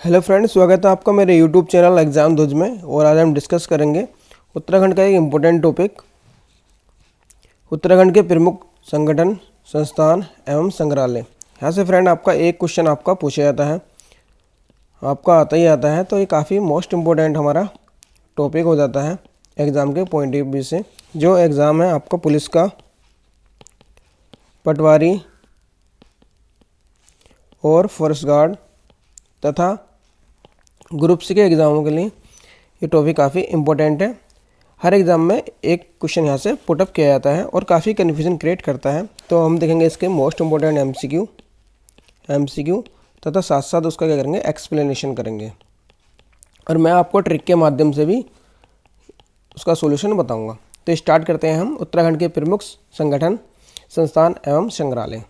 Hello friends, स्वागत है आपका मेरे यूट्यूब चैनल एग्ज़ाम ध्वज में। और आज हम डिस्कस करेंगे उत्तराखंड का एक इम्पोर्टेंट टॉपिक, उत्तराखंड के प्रमुख संगठन, संस्थान एवं संग्रहालय। यहाँ से फ्रेंड आपका एक क्वेश्चन आपका पूछा जाता है, आपका आता ही आता है, तो ये काफ़ी मोस्ट इम्पोर्टेंट हमारा टॉपिक हो जाता है एग्ज़ाम के पॉइंट ऑफ व्यू से। जो एग्ज़ाम है आपका पुलिस का, पटवारी और फॉरेस्ट गार्ड तथा ग्रुप सी के एग्ज़ामों के लिए ये टॉपिक काफ़ी इम्पोर्टेंट है। हर एग्ज़ाम में एक क्वेश्चन यहाँ से पुटअप किया जाता है और काफ़ी कन्फ्यूजन क्रिएट करता है। तो हम देखेंगे इसके मोस्ट इम्पोर्टेंट एमसीक्यू तथा साथ साथ उसका क्या करेंगे, एक्सप्लेनेशन करेंगे। और मैं आपको ट्रिक के माध्यम से भी उसका सॉल्यूशन बताऊंगा। तो स्टार्ट करते हैं हम उत्तराखंड के प्रमुख संगठन, संस्थान एवं संग्रहालय।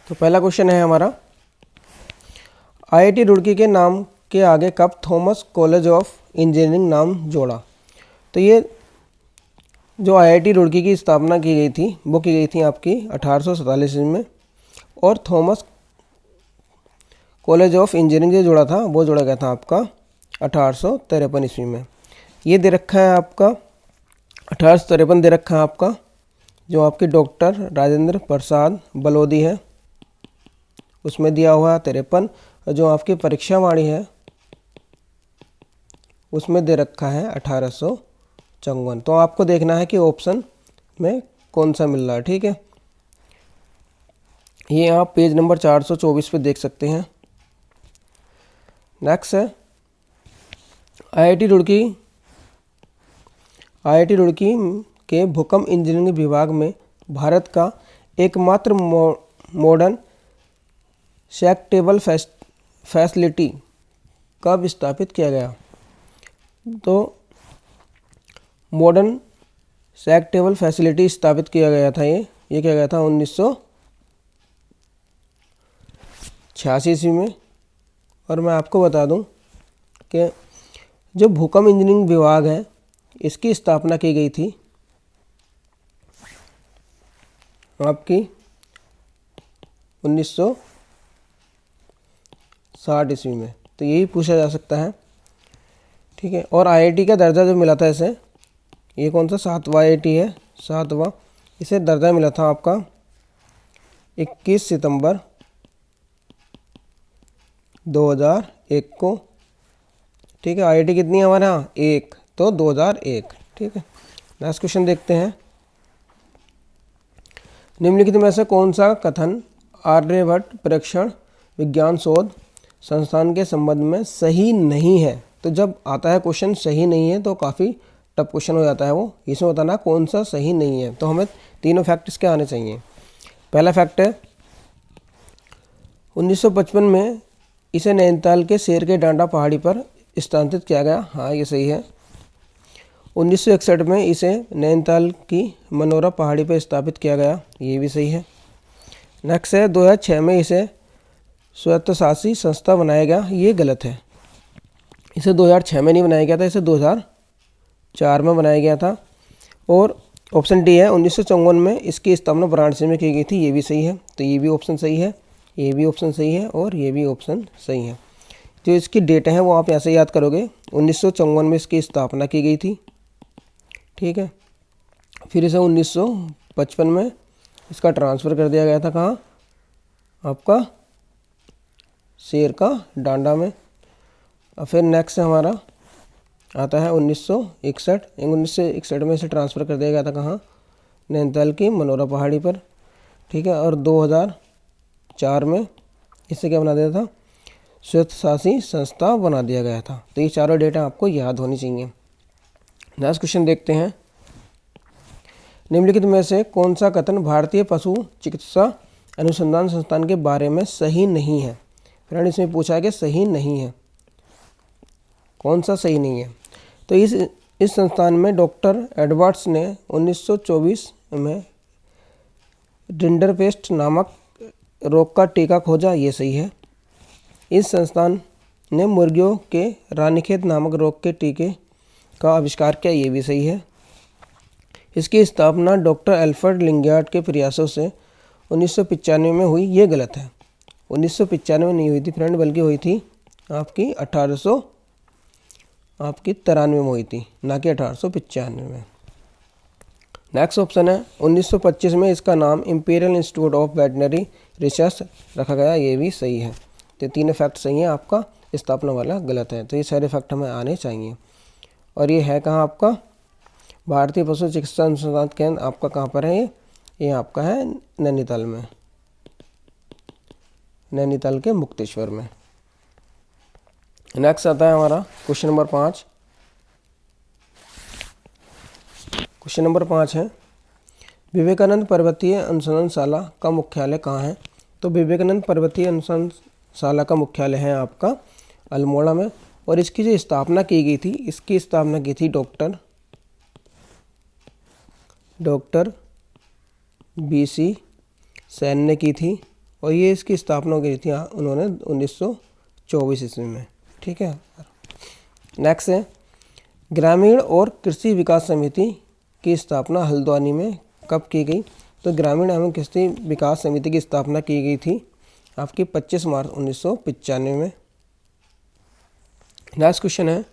तो पहला क्वेश्चन है हमारा, आईआईटी रुड़की के नाम के आगे कब थॉमस कॉलेज ऑफ इंजीनियरिंग नाम जोड़ा? तो ये जो आईआईटी रुड़की की स्थापना की गई थी वो की गई थी आपकी 1847 ईस्वी में, और थॉमस कॉलेज ऑफ इंजीनियरिंग जो जोड़ा था वो जोड़ा गया था आपका 1853 ईस्वी में। ये दे रखा है आपका 1853 दे रखा है आपका, जो आपकी डॉक्टर राजेंद्र प्रसाद बलोदी है उसमें दिया हुआ है 53, और जो आपकी परीक्षा वाणी है उसमें दे रखा है 1854। तो आपको देखना है कि ऑप्शन में कौन सा मिल रहा है। ठीक है, ये आप पेज नंबर 424 पे देख सकते हैं। नेक्स्ट है, आईआईटी रुड़की के भूकंप इंजीनियरिंग विभाग में भारत का एकमात्र मॉडर्न शैक-टेबल फैसिलिटी कब स्थापित किया गया? तो मॉडर्न शैक-टेबल फैसिलिटी स्थापित किया गया था, ये किया गया था 1986 ईस्वी में। और मैं आपको बता दूं कि जो भूकंप इंजीनियरिंग विभाग है इसकी स्थापना की गई थी आपकी 1960 ईस्वी में। तो यही पूछा जा सकता है। ठीक है, और आईआईटी का दर्जा जो मिला था इसे, ये कौन सा 7वां आईआईटी है, 7वां, इसे दर्जा मिला था आपका 21 सितंबर 2001 को। ठीक है, आईआईटी कितनी है हमारे यहाँ, एक, तो 2001। ठीक है, नेक्स्ट क्वेश्चन देखते हैं। निम्नलिखित में से कौन सा कथन आर्यभट्ट प्रेक्षण विज्ञान शोध संस्थान के संबंध में सही नहीं है? तो जब आता है क्वेश्चन सही नहीं है तो काफ़ी टफ क्वेश्चन हो जाता है वो। इसमें बताना कौन सा सही नहीं है। तो हमें तीनों फैक्ट इसके आने चाहिए। पहला फैक्ट है 1955 में इसे नैनीताल के शेर के डांडा पहाड़ी पर स्थानांतरित किया गया। हाँ, ये सही है। 1961 में इसे नैनीताल की मनोरा पहाड़ी पर स्थापित किया गया। ये भी सही है। नेक्स्ट है 2006 में इसे स्वायत्तशासी संस्था बनाया गया। ये गलत है, इसे 2006 में नहीं बनाया गया था, इसे 2004 में बनाया गया था। और ऑप्शन डी है 1954 में इसकी स्थापना वाराणसी में की गई थी। ये भी सही है। तो ये भी ऑप्शन सही है, ये भी ऑप्शन सही है और ये भी ऑप्शन सही है। जो इसकी डेट है वो आप ऐसे याद करोगे, 1954 में इसकी स्थापना की गई थी। ठीक है, फिर इसे 1955 में इसका ट्रांसफ़र कर दिया गया था, कहाँ, आपका शेर का डांडा में। और फिर नेक्स्ट हमारा आता है 1961 में इसे ट्रांसफ़र कर दिया गया था, कहाँ, नैनीताल की मनोरा पहाड़ी पर। ठीक है, और 2004 में इसे क्या बना दिया था, स्वायत्तशासी संस्था बना दिया गया था। तो ये चारों डेटा आपको याद होनी चाहिए। नेक्स्ट क्वेश्चन देखते हैं। निम्नलिखित में से कौन सा कथन भारतीय पशु चिकित्सा अनुसंधान संस्थान के बारे में सही नहीं है? फ्रेंड, इसमें पूछा है कि सही नहीं है, कौन सा सही नहीं है? तो इस संस्थान में डॉक्टर एडवर्ड्स ने 1924 में रिंडरपेस्ट नामक रोग का टीका खोजा। ये सही है। इस संस्थान ने मुर्गियों के रानीखेत नामक रोग के टीके का आविष्कार किया। ये भी सही है। इसकी स्थापना डॉक्टर एल्फ्रेड लिंगार्ड के प्रयासों से 1995 में हुई, ये गलत है। 1995 में नहीं हुई थी फ्रेंड, बल्कि हुई थी आपकी 1893 में हुई थी, ना कि 1895 में। नेक्स्ट ऑप्शन है 1925 में इसका नाम imperial institute of veterinary research रखा गया, ये भी सही है। तो तीन फैक्ट सही है, आपका स्थापना वाला गलत है। तो ये सारे फैक्ट हमें आने चाहिए। और ये है कहाँ आपका, भारतीय पशु चिकित्सा अनुसंधान केंद्र आपका कहाँ पर है, ये आपका है नैनीताल में, नैनीताल के मुक्तेश्वर में। नेक्स्ट आता है हमारा क्वेश्चन नंबर 5। क्वेश्चन नंबर 5 है विवेकानंद पर्वतीय अनुसंधानशाला का मुख्यालय कहाँ है। तो विवेकानंद पर्वतीय अनुसंधानशाला का मुख्यालय है आपका अल्मोड़ा में। और इसकी जो स्थापना की गई थी, इसकी स्थापना की थी डॉक्टर BC सेन ने की थी। और ये इसकी स्थापना की थी उन्होंने 1924 ईस्वी में। ठीक है। नेक्स्ट है ग्रामीण और कृषि विकास समिति की स्थापना हल्द्वानी में कब की गई। तो ग्रामीण एवं कृषि विकास समिति की स्थापना की गई थी आपकी 25 मार्च 1995 में। नेक्स्ट क्वेश्चन है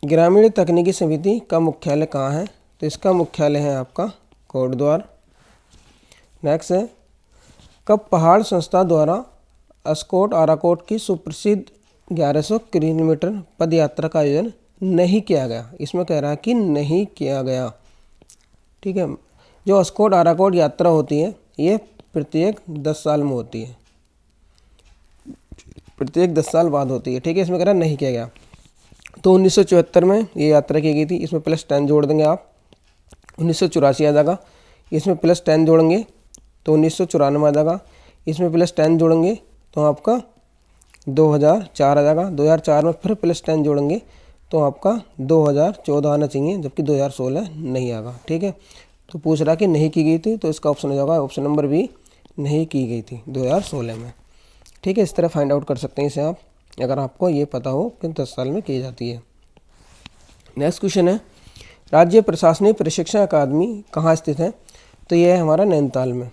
ग्रामीण तकनीकी समिति का मुख्यालय कहाँ है। तो इसका मुख्यालय है आपका कोटद्वार। नेक्स्ट है कब पहाड़ संस्था द्वारा अस्कोट आराकोट की सुप्रसिद्ध 1100 किलोमीटर पद यात्रा का आयोजन नहीं किया गया। इसमें कह रहा है कि नहीं किया गया। ठीक है। जो अस्कोट आराकोट यात्रा होती है ये प्रत्येक 10 साल में होती है, प्रत्येक 10 साल बाद होती है। ठीक है। इसमें कह रहा है नहीं किया गया। तो 1974 में ये यात्रा की गई थी, इसमें +10 जोड़ देंगे आप, 1984 आ जाएगा। इसमें +10 जोड़ेंगे तो 1994 आ जाएगा। इसमें +10 जोड़ेंगे तो आपका 2004 आ जाएगा। 2004 में फिर +10 जोड़ेंगे तो आपका 2014 आना चाहिए, जबकि 2016 नहीं आएगा। ठीक है। तो पूछ रहा कि नहीं की गई थी, तो इसका ऑप्शन हो जाएगा ऑप्शन नंबर बी, नहीं की गई थी 2016 में। ठीक है। इस तरह फाइंड आउट कर सकते हैं इसे आप, अगर आपको ये पता हो कि 10 साल में की जाती है। नेक्स्ट क्वेश्चन है राज्य प्रशासनिक प्रशिक्षण अकादमी कहाँ स्थित है। तो यह है हमारा नैनीताल में।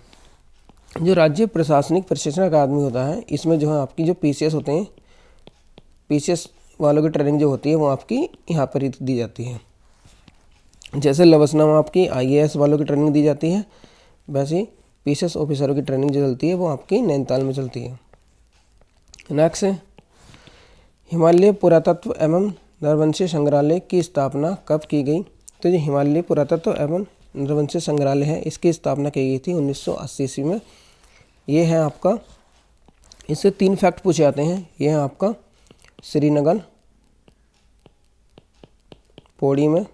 जो राज्य प्रशासनिक प्रशिक्षण अकादमी होता है, इसमें जो है आपकी जो PCS होते हैं, PCS वालों की ट्रेनिंग जो होती है वो आपकी यहाँ पर ही दी जाती है। जैसे लवसना में आपकी IAS वालों की ट्रेनिंग दी जाती है, वैसे PCS ऑफिसरों की ट्रेनिंग जो चलती है वो आपकी नैनीताल में चलती है। नेक्स्ट है हिमालय पुरातत्व एवं नरवंशी संग्रहालय की स्थापना कब की गई। तो जो हिमालय पुरातत्व एवं नरवंशी संग्रहालय है, इसकी स्थापना की गई थी 1980 ईस्वी में। ये है आपका, इससे 3 फैक्ट पूछे जाते हैं। ये है आपका श्रीनगर पौड़ी में।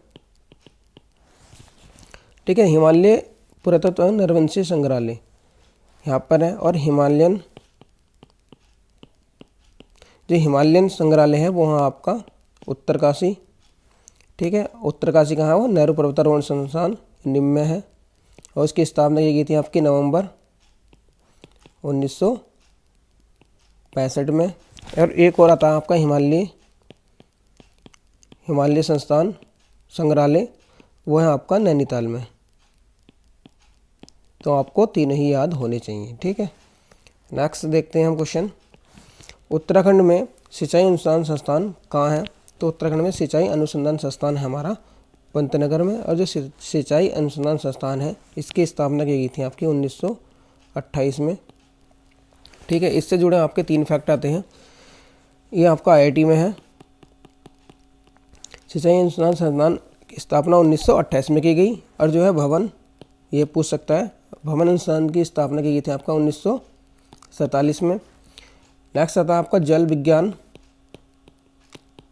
ठीक है। हिमालय पुरातत्व एवं नरवंशी संग्रहालय यहाँ पर है। और जो हिमालयन संग्रहालय है वो वहाँ आपका उत्तरकाशी। ठीक है। उत्तरकाशी कहाँ है, वो नेहरू पर्वतारोहण संस्थान निम में है। और उसकी स्थापना की गई थी आपकी नवंबर 1965 में। और एक और आता है आपका हिमालय संस्थान संग्रहालय, वो है आपका नैनीताल में। तो आपको 3 ही याद होने चाहिए। ठीक है। नेक्स्ट देखते हैं हम क्वेश्चन। उत्तराखंड में सिंचाई अनुसंधान संस्थान कहाँ है। तो उत्तराखंड में सिंचाई अनुसंधान संस्थान है हमारा पंतनगर में। और जो सिंचाई अनुसंधान संस्थान है, इसकी स्थापना की गई थी आपकी 1928 में। ठीक है। इससे जुड़े आपके 3 फैक्ट आते हैं। ये आपका IIT में है। सिंचाई अनुसंधान संस्थान की स्थापना 1928 में की गई। और जो है भवन, ये पूछ सकता है, भवन अनुसंधान की स्थापना की गई थी आपका 1947 में। नेक्स्ट आता है आपका जल विज्ञान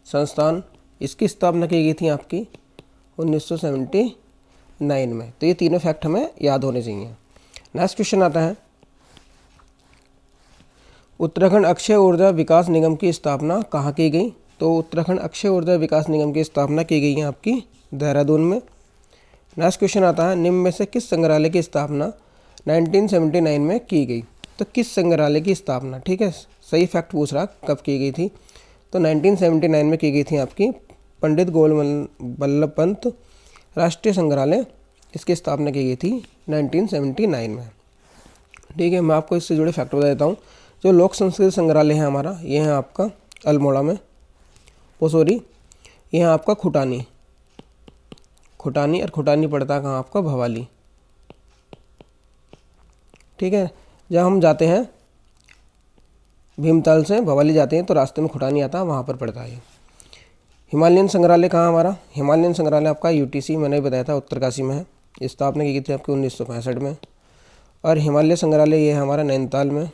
संस्थान, इसकी स्थापना की गई थी आपकी 1979 में। तो ये तीनों फैक्ट हमें याद होने चाहिए। नेक्स्ट क्वेश्चन आता है उत्तराखंड अक्षय ऊर्जा विकास निगम की स्थापना कहाँ की गई। तो उत्तराखंड अक्षय ऊर्जा विकास निगम की स्थापना की गई है आपकी देहरादून में। नेक्स्ट क्वेश्चन आता है निम्न में से किस संग्रहालय की स्थापना 1979 में की गई। तो किस संग्रहालय की स्थापना, ठीक है, सही फैक्ट पूछ रहा कब की गई थी। तो 1979 में की गई थी आपकी पंडित गोविंद बल्लभ पंत राष्ट्रीय संग्रहालय, इसकी स्थापना की गई थी 1979 में। ठीक है, मैं आपको इससे जुड़े फैक्ट बता देता हूँ। जो लोक संस्कृति संग्रहालय है हमारा, ये है आपका अल्मोड़ा में, ये है आपका खुटानी और खुटानी पड़ता है कहाँ आपका भवाली। ठीक है, जब हम जाते हैं भीमताल से भवाली जाते हैं तो रास्ते में खुटानी आता है, वहाँ पर पड़ता है। हिमालयन संग्रहालय कहाँ हमारा, हिमालयन संग्रहालय आपका यूटीसी, मैंने बताया था उत्तरकाशी में है। स्थापना की गई थी आपकी 1965 में। और हिमालय संग्रहालय ये है हमारा नैनीताल में,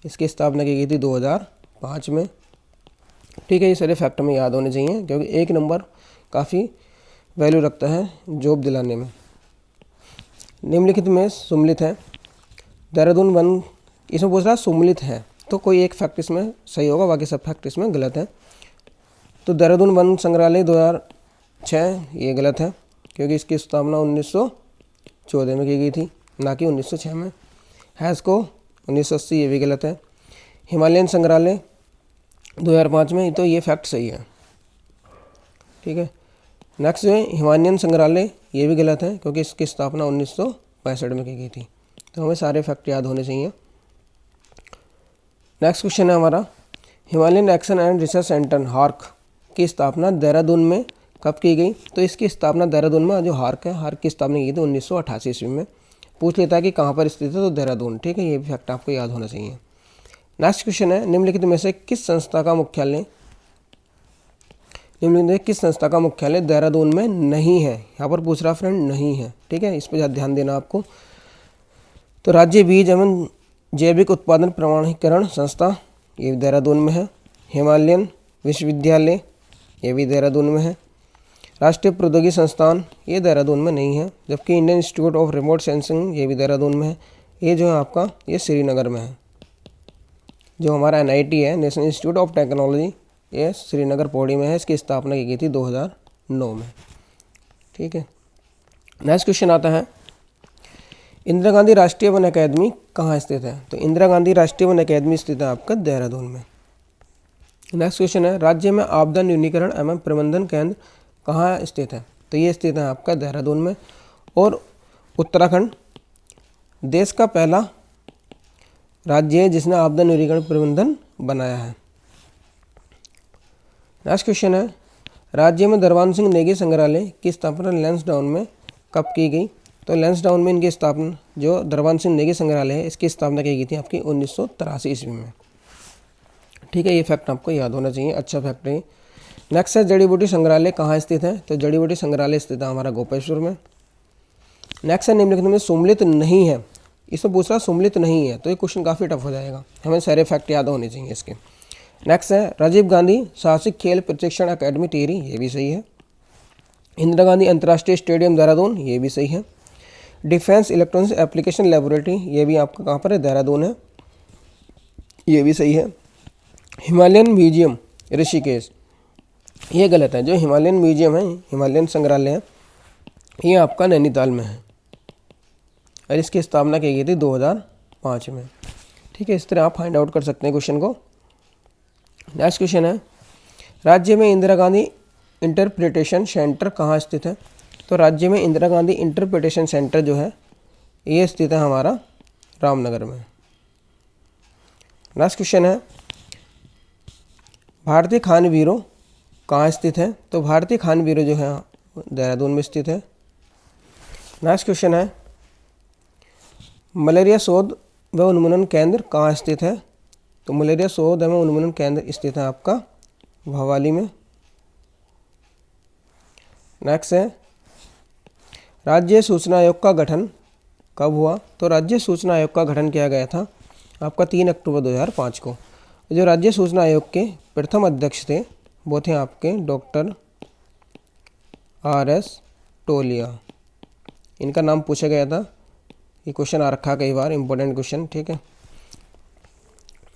इसकी स्थापना की गई थी 2005 में। ठीक है, ये सारे फैक्ट में याद होने चाहिए क्योंकि 1 नंबर काफ़ी वैल्यू रखता है जॉब दिलाने में। निम्नलिखित में सुम्मिलित है देहरादून वन, इसमें पूछ रहा सुम्मिलित है तो कोई एक फैक्ट इसमें सही होगा, बाकी सब फैक्ट इसमें गलत है। तो देहरादून वन संग्रहालय 2006 ये गलत है क्योंकि इसकी स्थापना 1914 में की गई थी, ना कि 1906 में। हैस्को 1980 ये भी गलत है। हिमालयन संग्रहालय 2005 में, तो ये फैक्ट सही है। ठीक है, नेक्स्ट जो है हिमालयन संग्रहालय, ये भी गलत है क्योंकि इसकी स्थापना 1965 में की गई थी। तो हमें सारे फैक्ट याद होने चाहिए। नेक्स्ट क्वेश्चन है हमारा, Himalayan action and research centre hark की स्थापना देहरादून में कब की गई। तो इसकी स्थापना देहरादून में, जो हार्क है, हार्क की स्थापना की गई थी 1988 ईस्वी में। पूछ लेता है कि कहाँ पर स्थित है, तो देहरादून। ठीक है, ये भी फैक्ट आपको याद होना चाहिए। नेक्स्ट क्वेश्चन है, निम्नलिखित में से किस संस्था का मुख्यालय देहरादून में नहीं है। यहाँ पर पूछ रहा फ्रेंड नहीं है। ठीक है, इस पर ध्यान देना आपको। तो राज्य बीज एवं जैविक उत्पादन प्रमाणीकरण संस्था, ये देहरादून में है। हिमालयन विश्वविद्यालय, ये भी देहरादून में है। राष्ट्रीय प्रौद्योगिकी संस्थान, ये देहरादून में नहीं है। जबकि Indian institute of remote sensing, ये भी देहरादून में है। ये जो है आपका, ये श्रीनगर में है। जो हमारा NIT है, नेशनल इंस्टीट्यूट ऑफ टेक्नोलॉजी, ये श्रीनगर पौड़ी में है। इसकी स्थापना की गई थी 2009 में। ठीक है, नेक्स्ट क्वेश्चन आता है, इंदिरा गांधी राष्ट्रीय वन अकादमी कहाँ स्थित है। तो इंदिरा गांधी राष्ट्रीय वन अकादमी स्थित है आपका देहरादून में। नेक्स्ट क्वेश्चन है, राज्य में आपदा न्यूनीकरण एवं प्रबंधन केंद्र कहाँ स्थित है। तो ये स्थित है आपका देहरादून में। और उत्तराखंड देश का पहला राज्य है जिसने आपदा न्यूनीकरण प्रबंधन बनाया है। नेक्स्ट क्वेश्चन है, राज्य में दरबान सिंह नेगी संग्रहालय की स्थापना लैंसडाउन में कब की गई। तो लैंसडाउन में इनकी स्थापना, जो दरबान सिंह नेगी संग्रहालय है, इसकी स्थापना की गई थी आपकी 1983 ईस्वी में। ठीक है, ये फैक्ट आपको याद होना चाहिए, अच्छा फैक्ट है। नेक्स्ट है, जड़ी बूटी संग्रहालय कहाँ स्थित है। तो जड़ी बूटी संग्रहालय स्थित है हमारा गोपेश्वर में। नेक्स्ट है, निम्नलिखित में सुम्मिलित नहीं है। इसमें पूछ रहा सुम्मिलित नहीं है, तो ये क्वेश्चन काफ़ी टफ हो जाएगा, हमें सारे फैक्ट याद होने चाहिए इसके। नेक्स्ट है, राजीव गांधी साहसिक खेल प्रशिक्षण अकादमी टिहरी, ये भी सही है। इंदिरा गांधी अंतर्राष्ट्रीय स्टेडियम देहरादून, ये भी सही है। डिफेंस इलेक्ट्रॉनिक्स एप्लीकेशन लेबोरेटरी, ये भी आपका कहाँ पर है, देहरादून है, ये भी सही है। हिमालयन म्यूजियम ऋषिकेश, ये गलत है। जो हिमालयन म्यूजियम है, हिमालयन संग्रहालय है, ये आपका नैनीताल में है और इसकी स्थापना की गई थी 2005 में। ठीक है, इस तरह आप फाइंड आउट कर सकते हैं क्वेश्चन को। नेक्स्ट क्वेश्चन है, राज्य में इंदिरा गांधी इंटरप्रिटेशन सेंटर कहाँ स्थित है। तो राज्य में इंदिरा गांधी इंटरप्रिटेशन सेंटर जो है, ये स्थित है हमारा रामनगर में। नेक्स्ट क्वेश्चन है, भारतीय खान ब्यूरो कहाँ स्थित है। तो भारतीय खान ब्यूरो जो है देहरादून में स्थित है। नेक्स्ट क्वेश्चन है, मलेरिया शोध व उन्मूलन केंद्र कहाँ स्थित है। तो मलेरिया शोध एवं उन्मूलन केंद्र स्थित है आपका भवाली में। नेक्स्ट है, राज्य सूचना आयोग का गठन कब हुआ। तो राज्य सूचना आयोग का गठन किया गया था आपका 3 अक्टूबर 2005 को। जो राज्य सूचना आयोग के प्रथम अध्यक्ष थे वो थे आपके डॉक्टर RS टोलिया, इनका नाम पूछा गया था। ये क्वेश्चन आ रखा कई बार, इंपॉर्टेंट क्वेश्चन। ठीक है,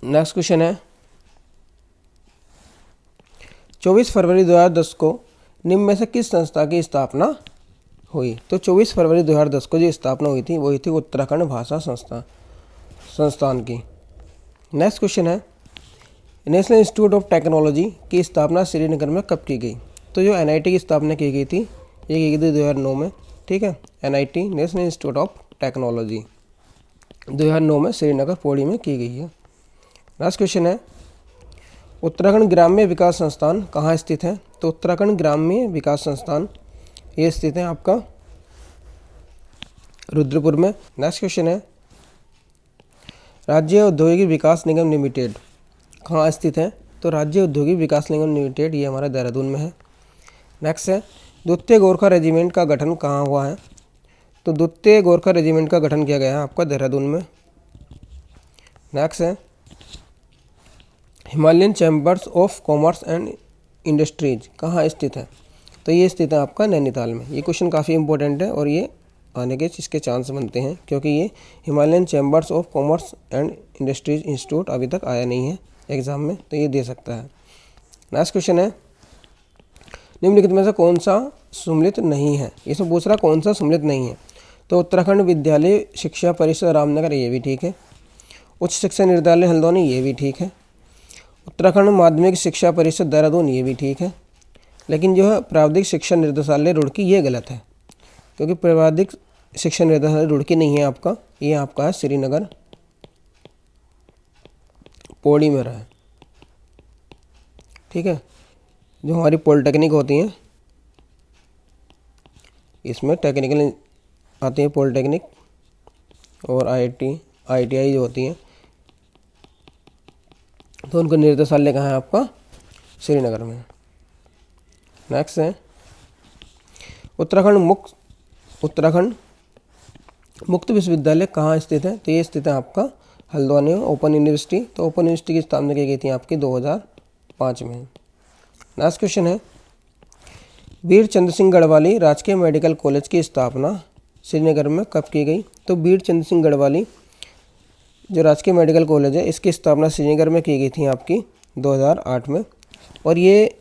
नेक्स्ट क्वेश्चन है, 24 फरवरी 2010 को निम्न में से किस संस्था की स्थापना हुई। तो 24 फरवरी 2010 को जो स्थापना हुई थी वही थी उत्तराखंड भाषा संस्थान की। नेक्स्ट क्वेश्चन है, नेशनल इंस्टीट्यूट ऑफ टेक्नोलॉजी की स्थापना श्रीनगर में कब की गई? तो जो NIT की स्थापना की गई थी ये की गई थी 2009 में, ठीक है। NIT national institute of technology 2009 में श्रीनगर पौड़ी में की गई है। लास्ट क्वेश्चन है, उत्तराखंड ग्राम्य विकास संस्थान कहाँ स्थित है? तो उत्तराखंड ग्राम्य विकास संस्थान ये स्थित है आपका रुद्रपुर में। नेक्स्ट क्वेश्चन है, राज्य औद्योगिक विकास निगम लिमिटेड कहाँ स्थित है? तो राज्य औद्योगिक विकास निगम लिमिटेड ये हमारा देहरादून में है। नेक्स्ट है, द्वितीय गोरखा रेजिमेंट का गठन कहाँ हुआ है? तो द्वितीय गोरखा रेजिमेंट का गठन किया गया है आपका देहरादून में। नेक्स्ट है, Himalayan chambers of commerce and industries कहाँ स्थित है? तो ये स्थित है आपका नैनीताल में। ये क्वेश्चन काफ़ी इंपॉर्टेंट है और ये आने के इसके चांस बनते हैं क्योंकि ये Himalayan chambers of commerce and industries institute अभी तक आया नहीं है एग्ज़ाम में, तो ये दे सकता है। नेक्स्ट क्वेश्चन है, निम्नलिखित में से कौन सा सम्मिलित नहीं है? इसमें पूछ रहा कौन सा सम्मिलित नहीं है? तो उत्तराखंड विद्यालय शिक्षा परिषद रामनगर ये भी ठीक है। उच्च शिक्षा निर्देशालय हल्द्वानी ये भी ठीक है। उत्तराखंड माध्यमिक शिक्षा परिषद देहरादून ये भी ठीक है। लेकिन जो है प्राविधिक शिक्षा निर्देशालय रुड़की ये गलत है क्योंकि प्राविधिक शिक्षा निर्देशालय रुड़की नहीं है आपका, ये आपका है श्रीनगर पौड़ी में रहा है, ठीक है। जो हमारी पॉलिटेक्निक होती हैं इसमें टेक्निकल आती है पॉलिटेक्निक और IITI जो होती हैं तो उनका निर्देशालय कहाँ है आपका? श्रीनगर में। नेक्स्ट है, उत्तराखंड मुक्त विश्वविद्यालय कहाँ स्थित है? तो ये स्थित है आपका हल्द्वानी में ओपन यूनिवर्सिटी। तो ओपन यूनिवर्सिटी की स्थापना की गई थी आपकी 2005 में। नेक्स्ट क्वेश्चन है, वीर चंद्र सिंह गढ़वाली राजकीय मेडिकल कॉलेज की स्थापना श्रीनगर में कब की गई? तो वीर चंद्र सिंह गढ़वाली जो राजकीय मेडिकल कॉलेज है इसकी स्थापना श्रीनगर में की गई थी आपकी 2008 में। और ये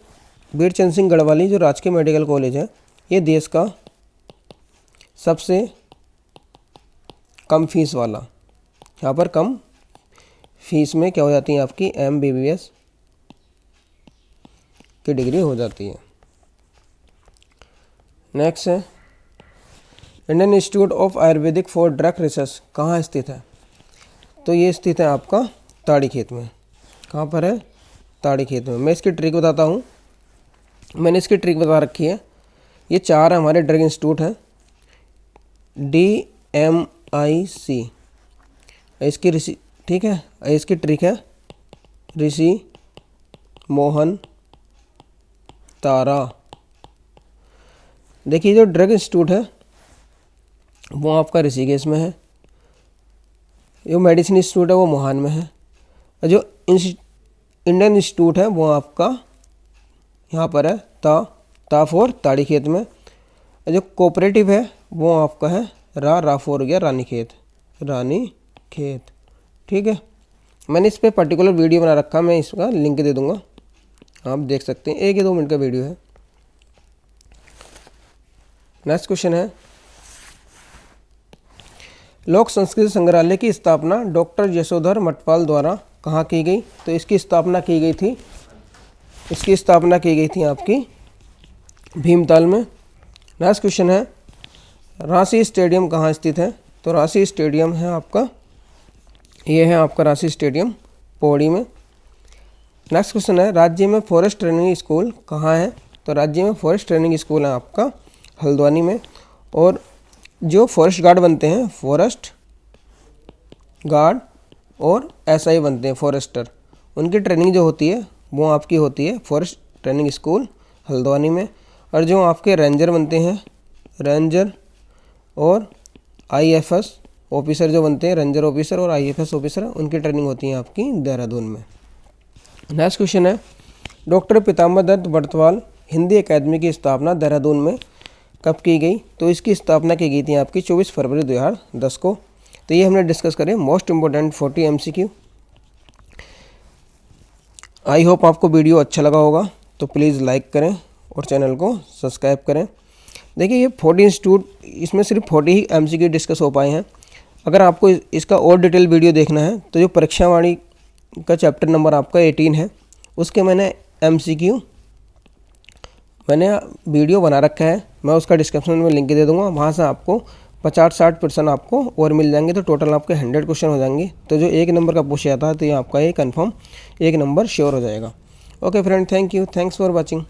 वीर चंद्र सिंह गढ़वाली जो राजकीय मेडिकल कॉलेज है ये देश का सबसे कम फीस वाला, यहाँ पर कम फीस में क्या हो जाती है आपकी MBBS की डिग्री हो जाती है। नेक्स्ट है, Indian institute of Ayurvedic for drug research कहाँ स्थित है? तो ये स्थित है आपका ताड़ीखेत में। कहाँ पर है? ताड़ीखेत में। मैं इसकी ट्रिक बताता हूँ, मैंने इसकी ट्रिक बता रखी है। ये 4 हमारे ड्रग इंस्टीट्यूट हैं, DMIC इसकी ऋषि, ठीक है। इसकी ट्रिक है ऋषि, मोहन, तारा। देखिए जो ड्रग इंस्टीट्यूट है वो आपका ऋषिकेश में है, जो मेडिसिन इंस्टीट्यूट है वो मोहान में है, और जो इंडियन इंस्टीट्यूट है वो आपका यहाँ पर है ताफोर ताड़ीखेत में। और जो कोऑपरेटिव है वो आपका है राफोर गया रानीखेत, ठीक है। मैंने इस पर पर्टिकुलर वीडियो बना रखा, मैं इसका लिंक दे दूंगा, आप देख सकते हैं। 1 या 2 मिनट का वीडियो है। नेक्स्ट क्वेश्चन है, लोक संस्कृति संग्रहालय की स्थापना डॉक्टर यशोधर मटपाल द्वारा कहाँ की गई? तो इसकी स्थापना की गई थी आपकी भीमताल में। नेक्स्ट क्वेश्चन है, रांसी स्टेडियम कहाँ स्थित है? तो रांसी स्टेडियम है आपका, ये है आपका रांसी स्टेडियम पौड़ी में। नेक्स्ट क्वेश्चन है, राज्य में फॉरेस्ट ट्रेनिंग स्कूल कहाँ है? तो राज्य में फॉरेस्ट ट्रेनिंग स्कूल है आपका हल्द्वानी में। और जो फॉरेस्ट गार्ड बनते हैं, फॉरेस्ट गार्ड और SI बनते हैं फॉरेस्टर, उनकी ट्रेनिंग जो होती है वो आपकी होती है फॉरेस्ट ट्रेनिंग स्कूल हल्द्वानी में। और जो आपके रेंजर बनते हैं, रेंजर और IFS ऑफिसर जो बनते हैं, रेंजर ऑफिसर और IFS ऑफिसर, उनकी ट्रेनिंग होती है आपकी देहरादून में। नेक्स्ट क्वेश्चन है, डॉक्टर पीताम्बर दत्त बर्तवाल हिंदी एकेडमी की स्थापना देहरादून में कब की गई? तो इसकी स्थापना की गई थी आपकी 24 फरवरी 2010 को। तो ये हमने डिस्कस करें most important 40 MCQ। I hope आपको वीडियो अच्छा लगा होगा, तो प्लीज़ लाइक करें और चैनल को सब्सक्राइब करें। देखिए ये 40 इंस्टीट्यूट, इसमें सिर्फ 40 ही MCQ डिस्कस हो पाए हैं। अगर आपको इसका और डिटेल वीडियो देखना है तो जो परीक्षावाणी का चैप्टर नंबर आपका 18 है, उसके मैंने MCQ मैंने वीडियो बना रखा है, मैं उसका डिस्क्रिप्शन में लिंक दे दूँगा। वहाँ से आपको 50-60% आपको और मिल जाएंगे, तो टोटल आपके 100 क्वेश्चन हो जाएंगे। तो जो 1 नंबर का पूछा जाता है तो ये आपका ये कन्फर्म 1 नंबर श्योर हो जाएगा। Okay friend, thank you, thanks for watching.